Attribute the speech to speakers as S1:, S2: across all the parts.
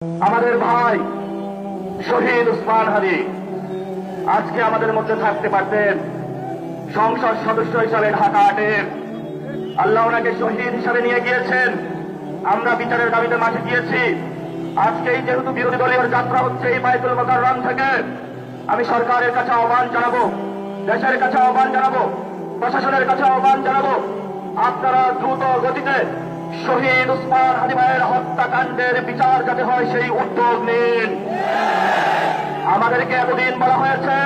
S1: আমাদের ভাই শহীদ উসমান হাদি আজকে আমাদের মধ্যে থাকতে পারতেন। সংসদ সদস্য হিসাবে ঢাকা ৮-এর আল্লাহ ওনাকে শহীদ হিসাবে নিয়ে গিয়েছেন। আমরা বিচারের দাবিতে মাঠে গিয়েছি। আজকেই যেহেতু বিরোধী দলীয় যাত্রা হচ্ছে এই বাইতুল মোকাররম থেকে, আমি সরকারের কাছে আহ্বান জানাবো, দেশের কাছে আহ্বান জানাবো, প্রশাসনের কাছে আহ্বান জানাবো, আপনারা দ্রুত গতিতে শহীদ উসমান হাদি ভাইয়ের হত্যাকাণ্ডের বিচার যাতে হয় সেই উদ্যোগ নিন। আমাদেরকে এতদিন বলা হয়েছে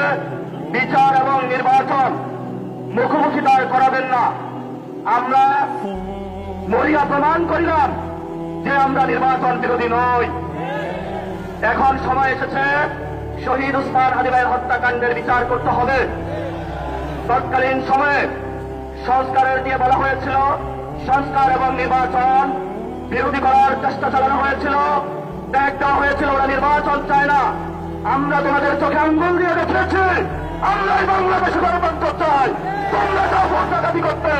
S1: বিচার এবং নির্বাচন মুখোমুখি দাঁড় করাবেন না। আমরা মরিয়া প্রমাণ করিলাম যে আমরা নির্বাচন বিরোধী নই। এখন সময় এসেছে শহীদ উসমান হাদি ভাইয়ের হত্যাকাণ্ডের বিচার করতে হবে। তৎকালীন সময়ে সংস্কারের দিয়ে বলা হয়েছিল, সংস্কার এবং নির্বাচন বিরোধী করার চেষ্টা চালানো হয়েছিল, ত্যাগ দেওয়া হয়েছিল, ওরা নির্বাচন চায় না। আমরা তোমাদের চোখে আঙ্গুল দিয়ে দেখিয়েছি আমরাই বাংলাদেশে গণতন্ত্র চাই, তোমরা যাও ভোট দাবি করতে।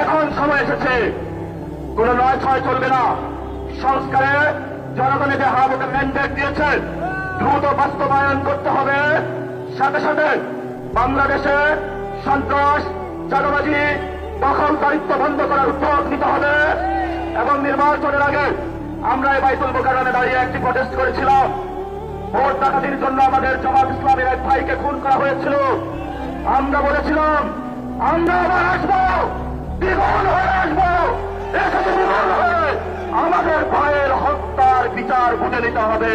S1: এখন সময় এসেছে, কোন নয় ছয় চলবে না। সংস্কারে জনগণে যে হাবুকে ম্যান্ডেট দিয়েছে দ্রুত বাস্তবায়ন করতে হবে। সাথে সাথে বাংলাদেশে সন্ত্রাস, চাঁদাবাজি, দখলদারিত্ব বন্ধ করার উদ্যোগ নিতে হবে। এবং নির্বাচনের আগে আমরা এই বাইতুল মোকাররমে দাঁড়িয়ে একটি প্রটেস্ট করেছিলাম। ভোট ডাকাতির জন্য আমাদের জামাত ইসলামের এক ভাইকে খুন করা হয়েছিল। আমরা বলেছিলাম আমরা আবার আসবো, দ্বিগুণ হয়ে আসবো, দ্বিগুণ হয়ে আমাদের ভাইয়ের হত্যার বিচার বুঝে নিতে হবে।